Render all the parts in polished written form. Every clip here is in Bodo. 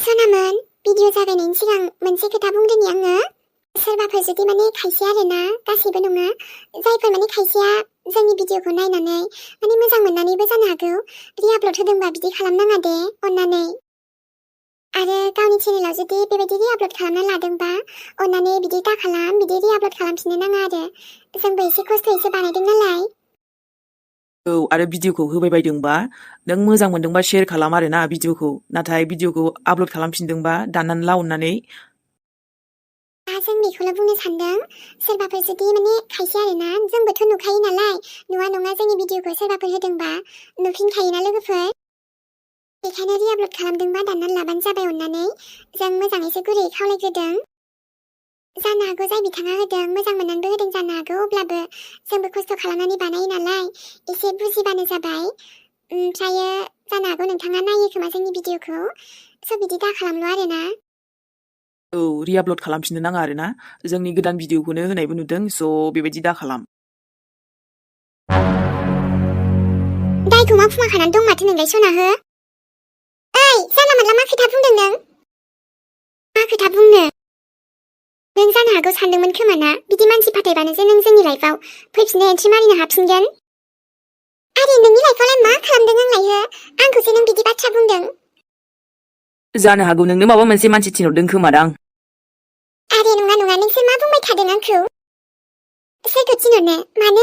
सनामोन भिडिअ जागायनायनि सिगां मोनसे खोथा बुंदोनि आङो सोरबाफोर जुदि माने खायसे आरोना गासैबो नङा जायफोर माने खायसेया जोंनि भिडिअखौ नायनानै माने मोजां मोननानैबो जानो हागौ रिआपल'ड होदोंबा बिदि खालामनाङा दे अननानै आरो गावनि चेनेलाव जुदि बेबायदि रिआपल'ड खालामना लादोंबा अननानै बिदि दा खालाम बिदि रिआपल'ड खालामफिननो नाङा आरो जोंबो एसे खस्थ'यैसो बानायदों नालाय औ आरो भिडिअखौ होबाय बायदोंबा नों मोजां मोनदोंबा शेयार खालाम आरोना भिडिअखौ नाथाय भिडिअखौ आपल'ड खालामफिनदोंबा दाननानै ला अननानै जों बेखौल' बुंनो सानदों सोरबाफोर जुदि माने खायसे आरोना जोंबोथ' नुखायो नालाय नुवा नङा जोंनि भिडिअखौ सोरबाफोर होदोंबा नुफिनखायोना लोगोफोर बेखायनो रिआपल'ड खालामदोंबा दाननानै लाबानो जाबाय अननानै जों मोजाङैसो गुरैयै खावलायग्रोदों जानो हागौ जाय बिथाङा होदों मोजां मोननानैबो होदों जानो हागौ अब्लाबो जोंबो खस्थ' खालामनानै बानायो नालाय एसे बुजिबानो जाबाय ओमफ्रायो जानो हागौ नोंथाङा नायो खोमा जोंनि भिडिअखौ स' बिदि दा खालामल' आरोना औ रिआपल'ड खालामफिननो नाङा आरोना जोंनि गोदान भिडिअखौनो होनायबो नुदों स' बेबायदि दा खालाम दायखौ मावफुंखानानै दं माथो नोंलाय सना हो ओइ जानला मोनला मा खोथा बुंदों नों मा खोथा बुंनो नों जानो हागौ सानदोंमोन खोमा ना बिदि मानसि फाथायबानो जे नों जोंनि लाइफआव फैफिननो एन्ट्रि मारिनो हाफिनगोन आरे नोंनि लाइफआवलाय मा खालामदों आंलाय हो आंखौसो नों बिदि बाथ्रा बुंदों जानो हागौ नोंनो माबा मोनसे मानसि थिनहरदों खोमादां आरे नङा नङा नोंसोर मा बुंबाय थादों आंखौ सोरखौ थिनहरनो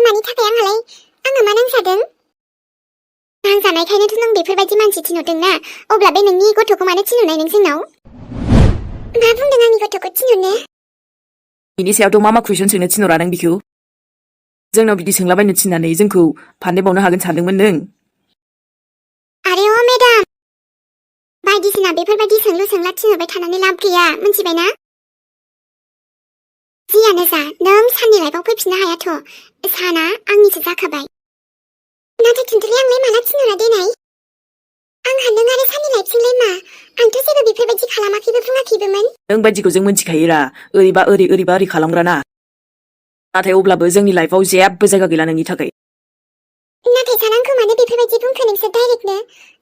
मानि थाखाय आङो मा नांजादों नांजानायखायनोथ' नों बेफोरबायदि मानसि थिनहरदों ना अब्ला बे नोंनि गथ'खौ मानो थिनहरनाय नों जोंनाव मा बुंदों आंनि गथ'खौ थिनहरनो बिनि सायावथ' मा कुइसन सोंनो थिनहरा नों बिखौ जोंनाव बिदि सोंलाबायनो थिननानै जोंखौ फानदायबावनो हागोन सानदोंमोन नों आरे अ मेडाम बायदिसिना बेफोरबायदि सोंला थिनहरबाय थानानै लाब गैया मिन्थिबायना जियानो जा नों साननि लाइफआव फैफिननो हायाथ' साना आंनिसो जाखाबाय नाथाय खिन्थुलाय आंलाय माला थिनहरा देनाय आंहा नों आरो साननि लाइफजोंलाय मा आंथ' जेबो बेफोरबायदि खालामाखैबो बुङाखैबोमोन नों बायदिखौ जों मिन्थिखायोरा ओरैबा ओरै खालामग्राना नाथाय अब्लाबो जोंनि लाइफआव जेबो जायगा गैला नोंनि थाखाय नाथाय सान आंखौ मानो बेफोरबायदि बुंखो नोंसोर डाइरेक्टनो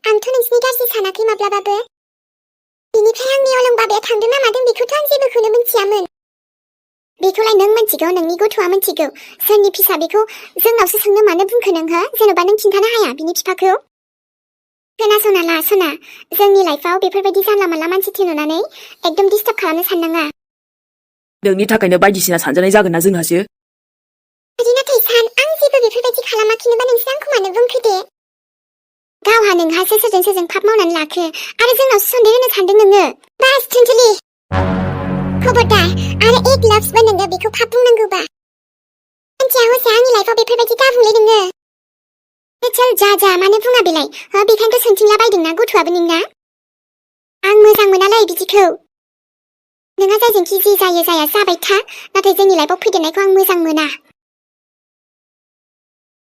आंथ' नोंसिनि गाज्रि सानाखै माब्लाबाबो बेनिफ्राय आंनि अलं बाबाया थांदों ना मादों बेखौथ' आं जेबोखौनो मिन्थियामोन बेखौलाय नों मिन्थिगौ नोंनि गथ'आ मिन्थिगौ सोरनि फिसा बेखौ जोंनावसो सोंनो मानो बुंखो नों जेन'बा नों खिन्थानो हाया बिनि बिफाखौ खोनासना ला सना जोंनि लाइफआव बेफोरबायदि जानला मोनला मानसि थिनहरनानै एकदम डिस्टार्ब खालामनो साननाङा नोंनि थाखायनो बायदिसिना सानजानाय जागोन ना जोंहासो नाथाय सान आं जेबो बेफोरबायदि खालामाखैनोबा नोंसोर आंखौ मानो बुंखो दे गावहा नोंहासो सोरजों फाप मावनानै लाखो आरो जोंनावसो सन्देह होनो सानदों नोङो बास थुनथुलि खबरदार आरो एक लाफ्सबो नोङो बेखौ फाप बुंनांगौबा मिन्थिया हसे आंनि लाइफआव बेफोरबायदि दाबुंलै नोङो चल जा मानो बुङा बेलाय बेखायनोथ' सोंथिंला बायदोंना गथ'आबो नोंना आं मोजां मोनालै बिदिखौ नोंहा जायजोंखि जि जायो जाया जाबाय था नाथाय जोंनि लाइफआव फैदेरनायखौ आं मोजां मोना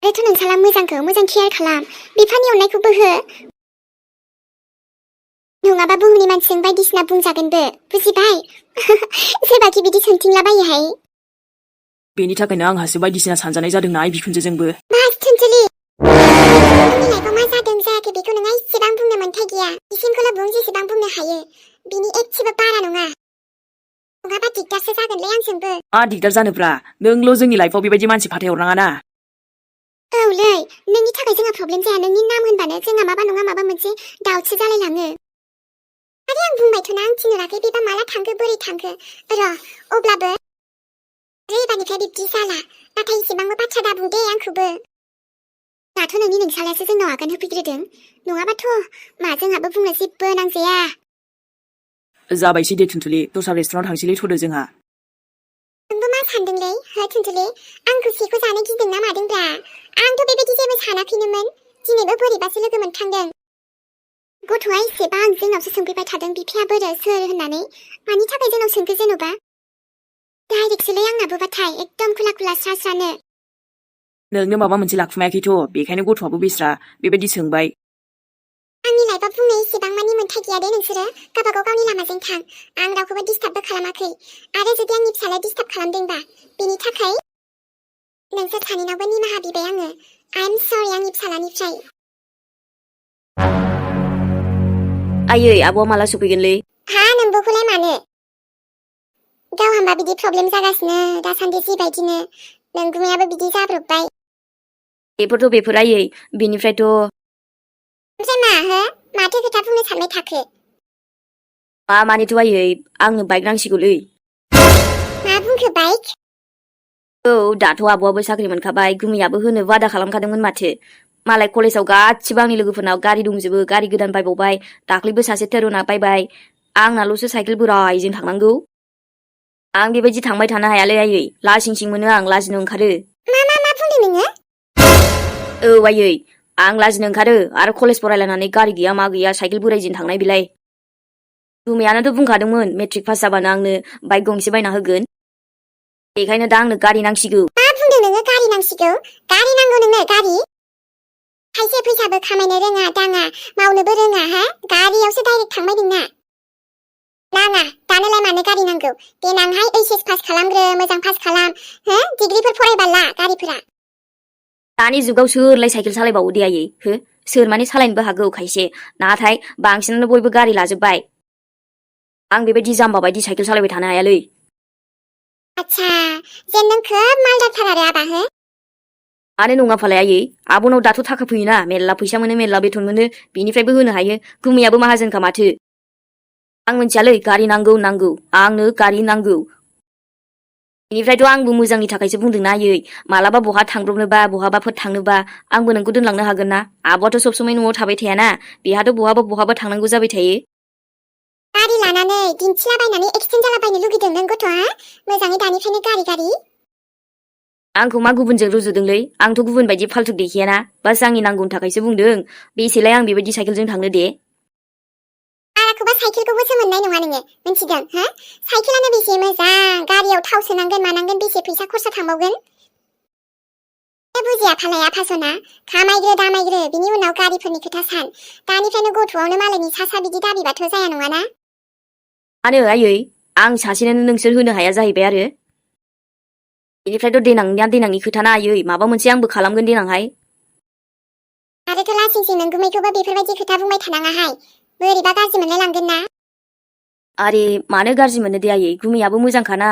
आरोथ' नोंसाला मोजांखौ मोजां केयार खालाम बिफानि अननायखौबो हो नङाबा बुहुमनि मानसिजों बायदिसिना बुंजागोनबो बुजिबाय सोरबाखि बिदि सोंथिंलाबायोहाय बेनि थाखायनो आंहासो बायदिसिना सानजानाय जादोंना आइ बिखुनजोजोंबो बास थुनथुलि आंनि लाइफआव मा जादों जायाखै बेखौ नोंहा इसेबां बुंनो मोन्थाय गैया बिसिमखौल' बुं जेसेबां बुंनो हायो बिनि एसेबो बारा नङा नङाबा दिगदारसो जागोनलै आंजोंबो मा दिगदार जानोब्रा नोंल' जोंनि लाइफआव बेबायदि मानसि फाथायहरनाङा ना औलै नोंनि थाखाय जोंहा प्रब्लेम जाया नोंनि नाम होनबानो जोंहा माबा नङा माबा मोनसे दाउटसो जालायलाङो आरो आं बुंबायथ'ना आं थिनहराखै बेबा माला थांखो बोरै थांखो र' अब्लाबो एबारनिफ्राय बिब्दि जाला नाथाय इसेबांबो बाथ्रा दाबुं दे आंखौबो दाथ' नोंसालायासो जोंनाव आगान होफैग्रोदों नङाबाथ' मा जोंहाबो बुंनो जेबो नांजाया जाबायसै दे थुनथुलि दस्रा रेस्टुरेन्टाव थांसैलै थ'दो जोंहा नोंबो मा सानदोंलै हो थुनथुलि आंखौ सेखौ जानो गिदों ना मादोंब्रा आंथ' बेबायदि जेबो सानाखैनोमोन दिनैबो बोरैबासो लोगो मोनफ्लांदों गथ'आ एसेबां जोंनावसो सोंफैबाय थादों बिफाया बोरो सोर होननानै मानि थाखाय जोंनाव सोंखो जेन'बा डाइरेक्टसोलै आंनाबो बाथाय एकदम खुला स्रानो नोंनो माबा मोनसे लाखुमायाखैथ' बेखायनो गथ'आबो बेस्रा बेबायदि सोंबाय आंनि लाइफआव बुंनो इसेबां मानि मोन्थाय गैया दे नोंसोरो गावबागाव गावनि लामाजों थां आं रावखौबो डिस्टार्बबो खालामाखै आरो जुदि आंनि फिसालाया डिस्टार्ब खालामदोंबा बेनि थाखाय नोंसोर सानैनावबो निमाहा बिबाय आङो आइ एम सरि आंनि फिसालानिफ्राय आयै आब'आ माला सफैगोनलै हा नोंबोखौलाय मानो? गावहाबा बिदि प्रब्लेम जागासिनो दासान्दि जिबायदिनो नोंगुमैयाबो बिदि जाब्रबबाय। बेफोरथ' बेफोर आयै बेनिफ्रायथ' ओमफ्राय मा हो? माथो खोथा बुंनो सानबाय थाखो? मानिथ' आयै आंनो बाइक नांसिगौलै। मा बुंखो बाइक? औ दाथ' आब'आबो साख्रि मोनखाबाय गुमैयाबो होनो वादा खालामखादोंमोन माथो। मालाय कलेजाव गासिबो आंनि लोगोफोरनाव गारि दंजोबो गारि गोदान बायबावबाय दाख्लैबो सासे तेरुना बायबाय आंनाल'सो साइकेल बोरायजों थांनांगौ। आं बेबायदि थांबाय थानो हायालै आयै लासिं सिं मोनो आं लाजिनो ओंखारो। मा बुंदों नोङो? औ आयै आं लाजिनो ओंखारो आरो कलेज फरायलायनानै गारि गैया मा गैया साइकेल बोरायजों थांनाय बेलाय। गुमैयानोथ' बुंखादोंमोन मेट्रिक पास जाबानो आंनो बाइक गंसे बायना होगोन। बेखायनो दा आंनो गारि नांसिगौ। मा बुंदों नोङो गारि नांसिगौ? गारि नांगौ नोंनो गारि? खायसे फैसाबो खामायनो रोङा दाङा मावनोबो रोङा हा? गारियावसो डाइरेक्ट थांबाय नोंना। नाङा दानोलाय मानो गारि नांगौ? देनांहाय ओइस एस पास खालामग्रो मोजां पास खालाम हो डिग्रिफोर फरायबा ला गारिफोरा। दानि जुगाव सोरलाय साइकेल सालायबावो दे आयै हो सोर माने सालायनोबो हागौ खायसे नाथाय बांसिनानो बयबो गारि लाजोब्बाय। आं बेबायदि जाम्बा बायदि साइकेल सालायबाय थानो हायालै। आच्छा जेन नों खोब मालदारथार आरो आबा हो? मानो नङाफालाय आयै आब'नाव दाथ' थाखा फैयोना मेरला फैसा मोनो मेरला बेथन मोनो बिनिफ्रायबो होनो हायो गुमैयाबो माहाजोनखा माथो। आं मिथियालै गारि नांगौ आंनो गारि नांगौ। बेनिफ्रायथ' आंबो मोजांनि थाखायसो बुंदोंना आयै मालाबा बहा थांब्रबनोबा बहाबाफोर थांनोबा आंबो नोंखौ दोनलांनो हागोन ना आब'आथ' सब समाय न'आव थाबाय थायाना बेहाथ' बहाबा थांनांगौ जाबाय थायो। गारि लानानै दिन्थिलाबायनानै एक्सिडेन्ट जालाबायनो लुगैदों नों गथ'आ? मोजाङै दानिफ्रायनो गारि आंखौ मा गुबुनजों रुजुदोंलै आंथ' गुबुन बायदि फाल्थु देखायाना बास आंनि नांगौनि थाखायसो बुंदों बेसेलाय आं बेबायदि साइकेलजों थांनो दे। बाराखौबा साइकेलखौबोसो मोननाय नङा नोङो मिन्थिदों हो? साइकेलानो बेसे मोजां गारियाव थाव सोनांगोन मानांगोन बेसे फैसा खरसा थांबावगोन? बुजिया फालाय आफासना खामायग्रो दामायग्रो बिनि उनाव गारिफोरनि खोथा सान दानिफ्रायनो गथ'आवनो मालायनि सा बिदि दाबिबाथ' जाया नङाना? मानो आयै आं सासेनोनो नोंसोर होनो हाया जाहैबाय आरो? बेनिफ्रायथ' देनांनि खोथा ना आयै माबा मोनसे आंबो खालामगोन देनांहाय। आरोथ' लासिंसिं नोंगुमैखौबो बेफोरबायदि खोथा बुंबाय थानाङाहाय बोरैबा गाज्रि मोनलाय लांगोन ना। आरे मानो गाज्रि मोनो दे आयै गुमैयाबो मोजांखाना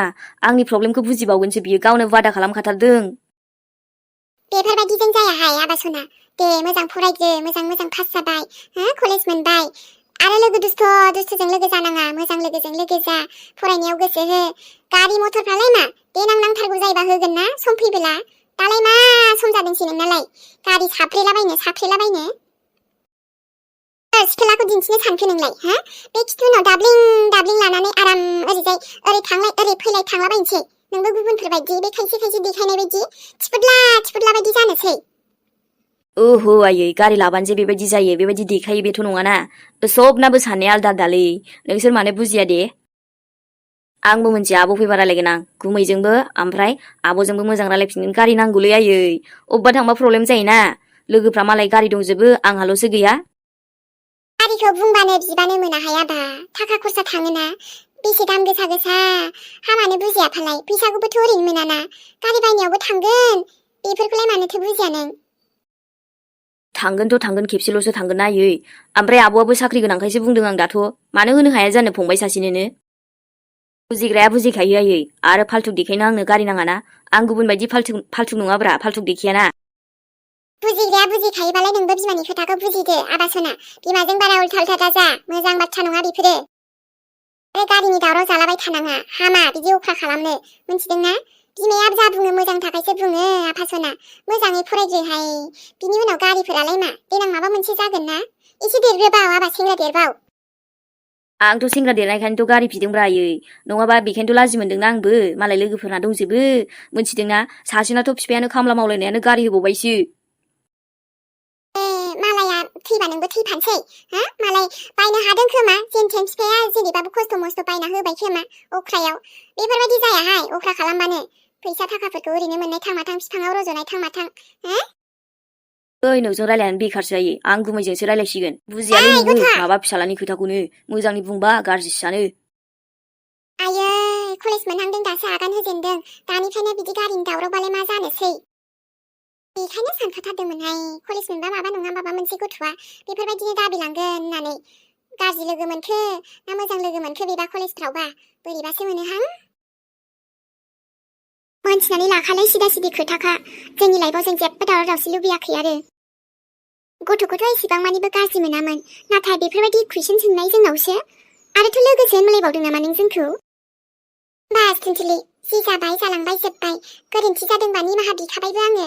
आंनि प्रब्लेमखौ बुजिबावगोनसो बियो गावनो वादा खालामखाथारदों। बेफोरबायदिजों जायाहाय आबासना दे मोजां फरायग्रो मोजां पास जाबाय हो कलेज मोनबाय आरो लोगो दुस्थ'जों लोगो जानाङा मोजां लोगोजों लोगो जा फरायनायाव गोसो हो गारि मथरफ्रालाय मा देनां नांथारगौ जायोबा होगोन ना सम फैबोला दालाय मा सम जादोंसै नोंनालाय गारि साफ्रेलाबायनो सिख्लाखौ दिन्थिनो सानखो नोंलाय हा? बे खिथुनाव दाब्लिं लानानै आराम ओरैजाय ओरै थांलाय ओरै फैलाय थांलाबायनोसै नोंबो गुबुनफोर बायदि बे खायसे देखायनाय बायदि थिफुदला बायदि जानोसै। ओहो आयै गारि लाबानो जे बेबायदि जायो बेबायदि देखायो बेथ' नङाना सबनाबो साननाया आलदा आलदालै नोंसोर मानो बुजिया दे। आंबो मोनथिया आब' फैबा रायलायगोन आं गुमैजोंबो ओमफ्राय आब'जोंबो मोजां रायलायफिनगोन गारि नांगौलै आयै अबेबा थांबा प्रब्लेम जायोना लोगोफ्रा मालाय गारि दंजोबो आंहाल'सो गैया। गारिखौ बुंबानो बिबानो मोनाहाय आबा थाखा खरसा थाङोना बेसे दाम गोसा हामानो बुजिया फालाय फैसाखौबोथ' ओरैनो मोनाना गारि बायनायावबो थांगोन बेफोरखौलाय मानोथो बुजिया नों? थांगोन खेबसेल'सो थांगोन ना आयै ओमफ्राय आब'आबो साख्रि गोनांखायसो बुंदों आं दाथ' मानो होनो हाया जानो फंबाय सासेनोनो। बुजिग्राया बुजिखायो आयै आरो फाल्थुक देखायनो आंनो गारि नाङाना आं गुबुन बायदि फाल्थुक नङाब्रा फाल्थुक देखायाना। बुजिग्राया बुजिखायोबालाय नोंबो बिमानि खोथाखौ बुजिदो आबासना बिमाजों बारा उल्था दाजा मोजां बाथ्रा नङा बेफोरो। आरो गारिनि दावराव जालाबाय थानाङा हामा बिदि अख्रा खालामनो मिन्थिदोंना? बिमाया जा बुङो मोजांनि थाखायसो बुङो आफासना मोजाङै फरायग्रोहाय बिनि उनाव गारिफोरालाय मा देनां माबा मोनसे जागोन ना एसे देरग्रोबाव आबा सेंग्रा देरबाव। आंथ' सेंग्रा देरनायखायनोथ' गारि बिदोंब्रा आयै नङाबा बेखायनोथ' लाजि मोनदोंना आंबो मालाय लोगोफोरना दंजोबो मोनथिदोंना सासेनाथ' बिफायानो खामला मावलायनायानो गारि होबावबायसो। मालाया थैबा नोंबो थैफानोसै हा मालाय बायनो हादों खोमा जेनथेन बिफाया जेरैबाबो खस्थ' मस्थ' बायना होबाय खोमा अख्रायाव बेफोरबायदि जायाहाय अख्रा खालामबानो फैसा थाखाफोरखौ ओरैनो मोननाय थांमाथां बिफाङाव रज'नाय थांमाथां हो? ओइ नोंजों रायलायनानै बेखारसो जायो आं गुमैजोंसो रायलायसिगोन बुजियालै नोङो माबा फिसालानि खोथाखौनो मोजांनि बुंबा गाज्रिसो सानो। आयै कलेज मोनहांदों दासो आगान होजेनदों दानिफ्रायनो बिदि गारिनि दावरावबालाय मा जानोसै बेखायनो सानखाथारदोंमोनहाय कलेज मोनबा माबा नङा माबा मोनसे गथ'आ बेफोरबायदिनो दाबिलांगोन होननानै गाज्रि लोगो मोनखो ना मोजां लोगो मोनखो बेबा कलेजफ्रावबा बोरैबासो मोनोहां मोनथिनानै लाखालै सिदा सिदि खोथाखा जोंनि लाइफआव जों जेबो दावराव दावसि लुबैयाखै आरो गथ'खौथ' एसेबां मानिबो गाज्रि मोनामोन नाथाय बेफोरबायदि कुइसन सोंनाय जोंनावसो आरोथ' लोगोसो होनलायबावदों नामा नों जोंखौ बास टुनटुलि जि जाबाय जालांबाय जोब्बाय गोरोन्थि जादोंबा निमाहा बिखाबायबो आङो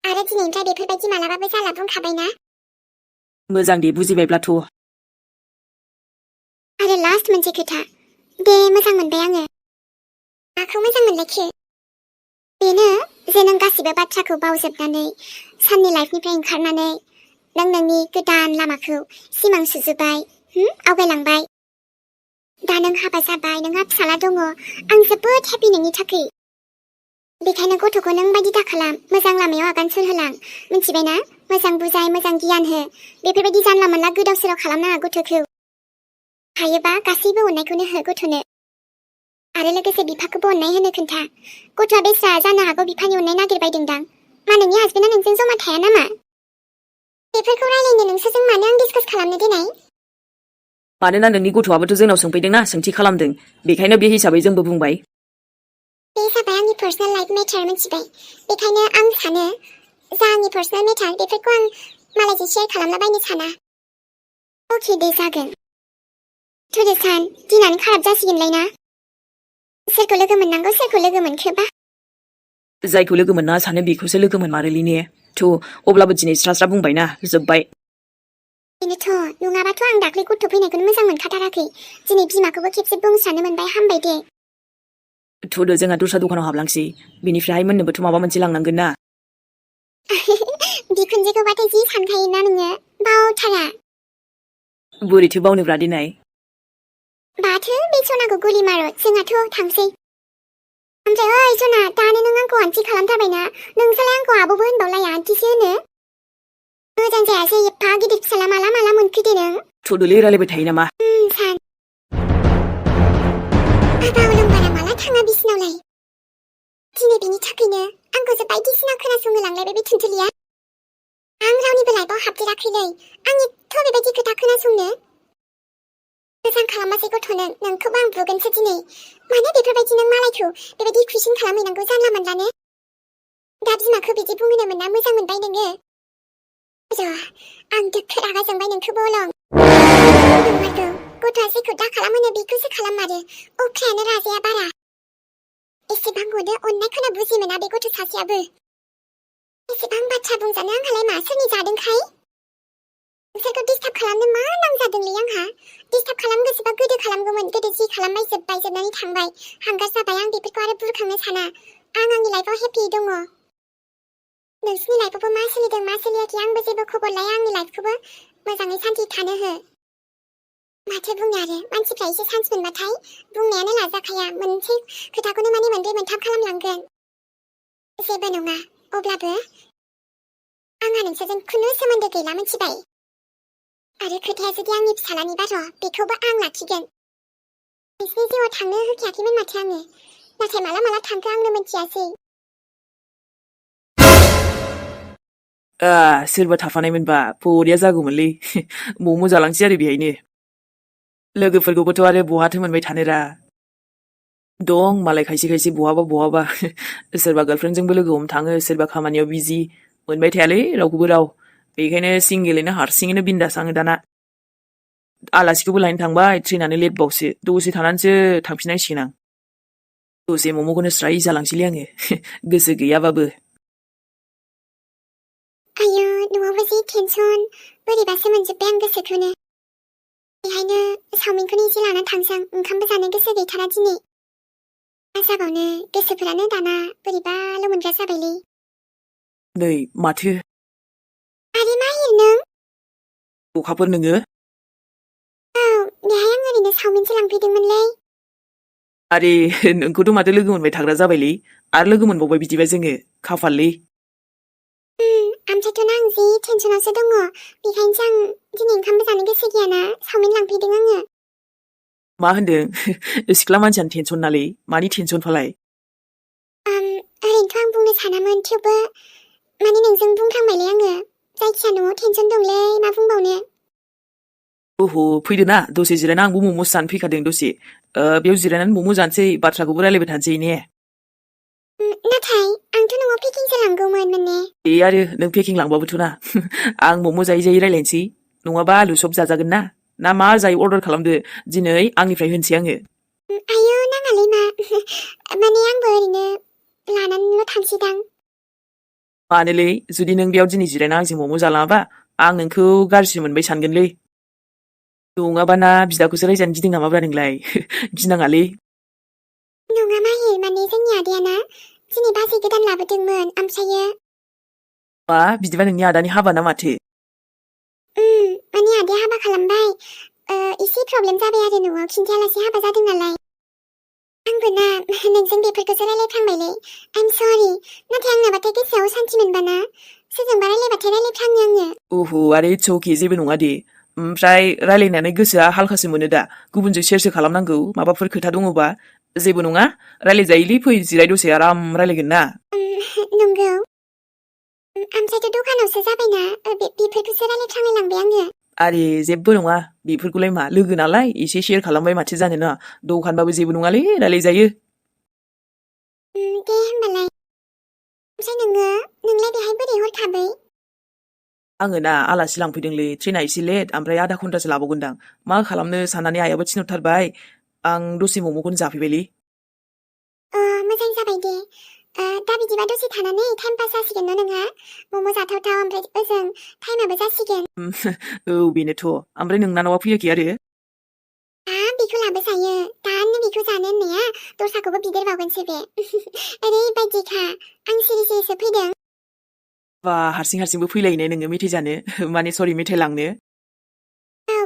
आरो दिनैनिफ्राय बेफोरबायदि मालाबाबो जाला बुंखाबायना मोजां दे बुजिबायब्लाथ' आरो लास्ट मोनसे खोथा दे मोजां मोनबाय आङो माखौ मोजां मोनलायखो बेनो जे नों गासिबो बाथ्राखौ बावजोबनानै साननि लाइफनिफ्राय ओंखारनानै नों नोंनि गोदान लामाखौ सिमां सुजुबाय आवगायलांबाय दा नों हाबा जाबाय नोंहा फिसाला दङ आं जोबोद हेपि नोंनि थाखाय बेखायनो गथ'खौ नों बायदि दाखालाम मोजां लामायाव आगान सुरहोलां मिथिबायना मोजां बुजाय मोजां गियान हो बेफोरबायदि जानला मोनला गोदाव सोराव खालामनाङा गथ'खौ हायोबा गासैबो अननायखौनो हो गथ'नो आरो लोगोसे बिफाखौबो अननाय होनो खोन्था गथ'आ बेस्रा जानो हागौ बिफानि अननाय नागिरबायदोंदां मा नोंनि हासबेन्डआ नोंजों जमा थाया नामा बेफोरखौ रायलायनो नोंसोरजों मानो आं डिसकास खालामनो देनाय मानोना नोंनि गथ'आबोथ' जोंनाव सोंफैदोंना सोंथि खालामदों बेखायनो बे हिसाबै जोंबो बुंबाय बे जाबाय आंनि पार्सनेल लाइफ मेटार मिथिबाय बेखायनो आं सानो जा आंनि पार्सनेल मेटार बेफोरखौ आं मालायजों शेयार खालामला बायनो साना अके दे जागोन थुदो सान दिनानो खाराब जासिगोनलाय ना सोरखौ लोगो मोननांगौ सोरखौ लोगो मोनखोबा जायखौ लोगो मोनना सानो बेखौसो लोगो मोनमारोलै ने थ' अब्लाबो दिनै स्रा स्रा बुंबायना जोब्बाय बेनोथ' नङाबाथ' आं दाख्लै गथ' फैनायखौनो मोजां मोनखाथाराखै दिनै बिमाखौबो खेबसे बुंस्रानो मोनबाय हामबाय दे थ'दो जोंहा दस्रा दखानाव हाबलांसै बेनिफ्राय मोननोबोथ' माबा मोनसे लांनांगोन ना बिखुनजोखौबाथाय जि सानखायोना नोङो बावथारा बोरैथो बावनोब्रा दिनै बाथो बे सनाखौ गुलि मारो जोंहाथ' थांसै ओमफ्राय ओइ सना दानो नों आंखौ आन्थि खालामथारबायना नोंसोरलाय आंखौ आब'बो होनबावलाया आन्थिसो होनो मोजां जायासै एफा गिदिर फिसाला माला माला मोनखोदे नों थ'दोलै रायलायबाय थायो नामा सान बाबा अलंबारा माला थाङा बिसिनावलाय दिनै बिनि थाखायनो आंखौसो बायदिसिना खोनासंनो लांलायबाय बे थुनथुलिया आं रावनिबो लाइफआव हाबदेराखैलै आं एथ' बेबायदि खोथा खोनासंनो मोजां खालामासै गथ'नो नोंखौबो आं बुगोनसो दिनै मानो बेफोरबायदि नों मालायखौ बेबायदि कुइसन खालामहैनांगौ जानला मोनलानो दा बिमाखौ बिदि बुंहोनो मोनना मोजां मोनबाय नोङो आं दोखो रागा जोंबाय नोंखौबो अलं नंमारगौ गथ'आ जेखौ दा खालामहोनो बेखौसो खालाममारो अख्रायानो राजाया बारा एसेबां अनो अननायखौनो बुजि मोना बे गथ' सासेयाबो एसेबां बाथ्रा बुंजानो आंहालाय मा सोरनि जादोंखाय नोंसोरखौ डिस्टार्ब खालामनो मा नांजादोंलै आंहा डिस्टार्ब खालाम गोसोबा गोदो खालामगौमोन गोदो जि खालामबाय जोबनानै थांबाय हांगार जाबाय आं बेफोरखौ आरो बुरखांनो साना आं आंनि लाइफआव हेपि दङ नोंसिनि लाइफआवबो मा सोलिदों मा सोलियाखै आंबो जेबो खबर लाया आंनि लाइफखौबो मोजाङै सान्थि थानो हो माथो बुंनो आरो मानसिफ्रा एसे चान्स मोनबाथाय बुंनायानो लाजाखाया मोनसे खोथाखौनो माने मोनब्रै मोनथाम खालामलांगोन जेबो नङा अब्लाबो आंहा नोंसोरजों खुनु सोमोन्दो गैला मिथिबाय आरो खोथाया जुदि आंनि फिसालानि बार' बेखौबो आं लाखिगोन नोंसिनि जिउआव थांनो होखायाखैमोन माथो आङो नाथाय माला माला थांखो आंनो मिथियासै सोरबा थाफानायमोनबा बरिया जागौमोनलै मम' जालांसै आरो बेहायनो लोगोफोरखौबोथ' आरो बहाथो मोनबाय थानोरा दं मालाय खायसे खायसे बहाबा सोरबा गार्लफ्रेन्डजोंबो लोगो हमनो थाङो सोरबा खामानियाव बिजि मोनबाय थायालै रावखौबो राव बेखायनो सिंगेलैनो हारसिङैनो बिन्दास आङो दाना आलासिखौबो लायनो थांबाय ट्रेनानो लेटबावसो दसे थानानैसो थांफिननांसिगोन आं दसे मम'खौनो स्राय जालांसैलै आङो गोसो गैयाबाबो आयो न'आवबो जि टेनसन बोरैबासो मोनजोब्बाय आं गोसोखौनो बेहायनो सावमिनखौनो एसे लानानै थांसां ओंखामबो जानो गोसो गैथारा दिनै मा जाबावनो गोसोफोरानो दाना बोरैबाल' मोनग्रा जाबायलै नै माथो आरे मा हिर नों अखाफोर नोङो औ बेहाय आं ओरैनो सावमिनसो लांफैदोंमोनलै आरे नोंखौथ' माथो लोगो मोनबाय थाग्रा जाबायलै आरो लोगो मोनबावबाय बिदिबा जोङो खाफाललै आमफ्रायथ' आं जि टेनसनावसो दङ बेखायनोसो आं दिनै ओंखामबो जानो गोसो गैयाना सावमिन लांफैदों आङो मा होनदों सिख्ला मानसियानो टेनसन नालै मानि टेनसनफालाय ओरैनोथ' आं बुंनो सानामोन थेवबो माने नोंजों बुंफ्लांबायलै आङो जायखिया न'आव टेनसन दंलै मा बुंबावनो फैदोना दसे जिरायना आंबो मम'सो जानो फैखादों दसे बेयाव जिरायनानै मम' जानोसै बाथ्राखौबो रायलायबाय थानोसै ने नाथाय आंथ' न'आव पेकिंसो लांगौमोन माने दे आरो नों पेकिं लांबाबोथ' ना आं मम' जायै जायै रायलायनोसै नङाबा आलु सब जाजागोन ना मा जायो अर्डार खालामदो दिनै आंनिफ्राय होनसै आङो आयौ नाङालै मा माने आंबो ओरैनो लानानैल' थांसैदां मानोलै जुदि नों बेयाव दिनै जिरायना आंजों मम' जालाङाबा आं नोंखौ गाज्रि मोनबाय सानगोनलै नङाबा ना बिदाखौसो रायजानो गिदों नामाब्रा नोंलाय गिनाङालै नङा माहिर माने जोंनि आदायाना दिनै बाजै गोदान लाबोदोंमोन ओमफ्रायो मा बिदिबा नोंनि आदानि हाबा ना माथो माने आदाया हाबा खालामबाय एसे प्रब्लेम जाबाय आरो न'आव खिन्थायालासे हाबा जादों नालाय आंबो ना नोंजों बेफोरखौसो रायलायफ्लांबायलै आइम सरि नाथाय आंनाबाथाय गोसोआव सान्थि मोनबाना सोरजोंबा रायलायबाथाय रायलायफ्लाङो आङो आरो इट्स अके जेबो नङा दे ओमफ्राय रायलायनानै गोसोआ हालखासो मोनो दा गुबुनजों सेरसो खालामनांगौ माबाफोर खोथा दङबा जेबो नङा रायलायजायोलै फै जिराय दसे आराम रायलायगोन ना नंगौ ओमफ्रायथ' दखानावसो जाबायना बेफोरखौसो रायलायफ्लांलायलांबाय आङो आरे जेबो नङा बेफोरखौलाय मा लोगो नालाय एसे शेयार खालामबाय माथो जानो ना दखानबाबो जेबो नङालै रायलायजायो दे होमबालाय ओमफ्राय नोंलाय बेहाय बोरै हरखाबै आङो ना आलासि लांफैदोंलै ट्रेना एसे लेट ओमफ्राय आधा घन्टासो लाबावगोनदां मा खालामनो साननानै आइयाबो थिनहरथारबाय आं दसे मम'खौनो जाफैबायलै मोजां जाबाय दे दा बिदिबा दसे थानानै टाइम पास जासिगोन न' नोंहा मम' जाथावथाव ओमफ्राय ओजों टाइमाबो जासिगोन बेनोथ' ओमफ्राय नोंनानावा फैयाखै आरो बेखौ लाबोजायो दानो बेखौ जानो होननाया दस्राखौबो बिदेरबावगोनसो बे ओरैबायदिखा आं सिरि सिरिसो फैदों बा हारसिंबो फैलायने नोङो मेथाइ जानो माने सरि मेथाइ लांनो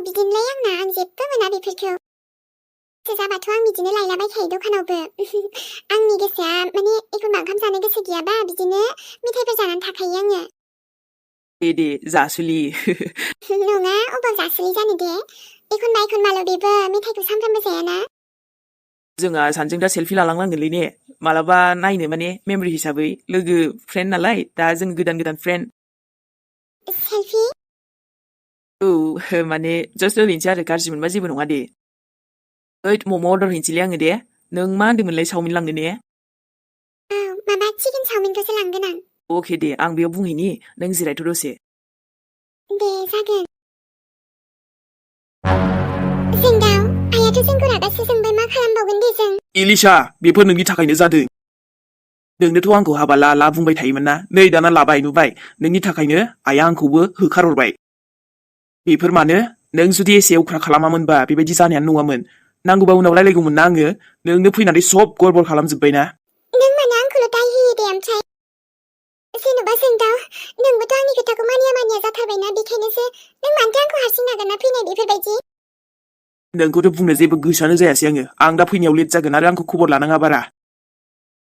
बिदिनोलाय आंना आं जेबो मोना बेफोरखौ गोसो जाबाथ' आं बिदिनो लायलाबायखायो दखानावबो आंनि गोसोआ माने एखनबा ओंखाम जानो गोसो गैयाबा बिदिनो मेथाइफोर जानानै थाखायो आङो दे जासुलि नङा अबाव जासुलि जानो दे एखनबाल' बेबो मेथाइखौ सानफ्रामबो जायाना जोंहा सानजों दा सेल्फि लालांनांगोनलै ने मालाबा नायनो माने मेमरि हिसाबै लोगो फ्रेन्ड नालाय दा जों गोदान फ्रेन्ड सेल्फि माने जास्ट ओरैनोसै आरो गाज्रि मोनबा जेबो नङा दे ओइ मम' अर्डार हैनोसैलै आङो दे नों मा होन्दोंमोनलाय चावमिन लांनो ने माबा चिकेन चावमिनखौसो लांगोन आं अके दे आं बेयाव बुंहैनि नों जिरायथ' दसे दे जागोन जोंदाव आइयाथ' जोंखौ रागासो जोंबाय मा खालामबावगोन दे जों इलिशा बेफोर नोंनि थाखायनो जादों नोंनोथ' आंखौ हाबा ला बुंबाय थायोमोन ना नै दाना लाबाय नुबाय नोंनि थाखायनो आइया आंखौबो होखारहरबाय बेफोर मानो नों जुदि एसे अख्रा खालामामोनबा बेबायदि जानायानो नङामोन नांगौबा उनाव रायलायगौमोन ना आङो नोंनो फैनानै सब गड़बड़ खालामजोब्बाय ना नों मानो आंखौल' दाय होयो दे ओमफ्राय जेन'बा जोंदाव नोंबोथ' आंनि खोथाखौ मानिया जाथारबायना बेखायनोसो नों मानोथो आंखौ हारसिं नागारना फैनाय बेफोरबायदि नोंखौथ' बुंनो जेबो गोसोआनो जायासै आं दा फैनायाव लेट जागोन आरो आंखौ खबर लानाङा बारा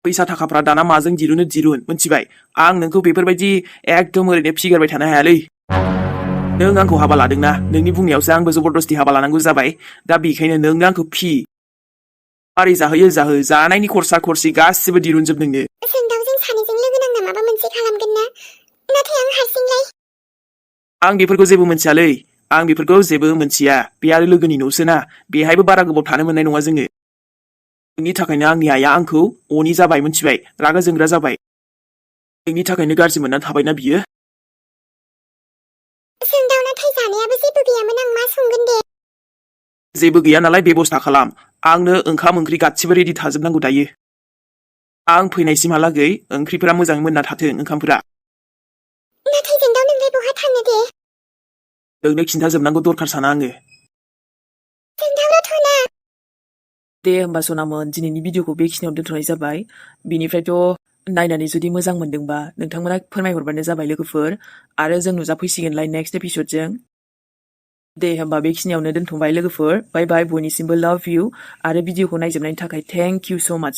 फैसा थाखाफ्रा दाना माजों दिरुन मोनथिबाय आं नोंखौ बेफोरबायदि एकदम ओरैनो फिगारबाय थानो हायालै नों आंखौ हाबा लादोंना नोंनि बुंनायावसो आंबो जबरदस्ति हाबा लानांगौ जाबाय दा बेखायनो नोंनो आंखौ मारै जाहोयो जानायनि खरसा खरसि गासिबो दिरुनजोब नोंनो जोंदाव जों सानैजों लोगो नांना माबा मोनसे खालामगोन ना नाथाय आं हारसिंलाय आं बेफोरखौ जेबो मोनथियालै आं बेफोरखौ जेबो मोनथिया बे आरो लोगोनि न'सो ना बेहायबो बारा गोबाव थानो मोननाय नङा जोङो नोंनि थाखायनो आंनि आइया आंखौ अनि जाबाय मोनथिबाय रागा जोंग्रा जाबाय नोंनि थाखायनो गाज्रि मोननानै थाबायना बियो जोंदाव नाथाय जानायाबो जेबो गैयामोन आं मा संगोन दे जेबो गैया नालाय बेबस्था खालाम आंनो ओंखाम ओंख्रि गासिबो रेडि थाजोबनांगौ दायो आं फैनायसिमहालागै ओंख्रिफोरा मोजाङै मोनना थाथों ओंखामफोरा नाथाय जोंदाव नोंलाय बहा थांनो दे नोंनो खिन्थाजोबनांगौ दरखार साना आङो जोंदावल'थ' ना दे होमबा सनामोन दिनैनि भिडिअखौ बेखिनियाव दोनथ'नाय जाबाय बिनिफ्रायथ' नायनानै जुदि मोजां मोनदोंबा नोंथांमोना फोरमायहरबानो जाबाय लोगोफोर आरो जों नुजाफैसिगोनलाय नेक्स्ट एपिसडजों दे होमबा बेखिनियावनो दोनथ'बाय लोगोफोर बाय बाय बयनिसिमबो लाभ इउ आरो भिडिअखौ नायजोबनायनि थाखाय थेंक इउ स' माच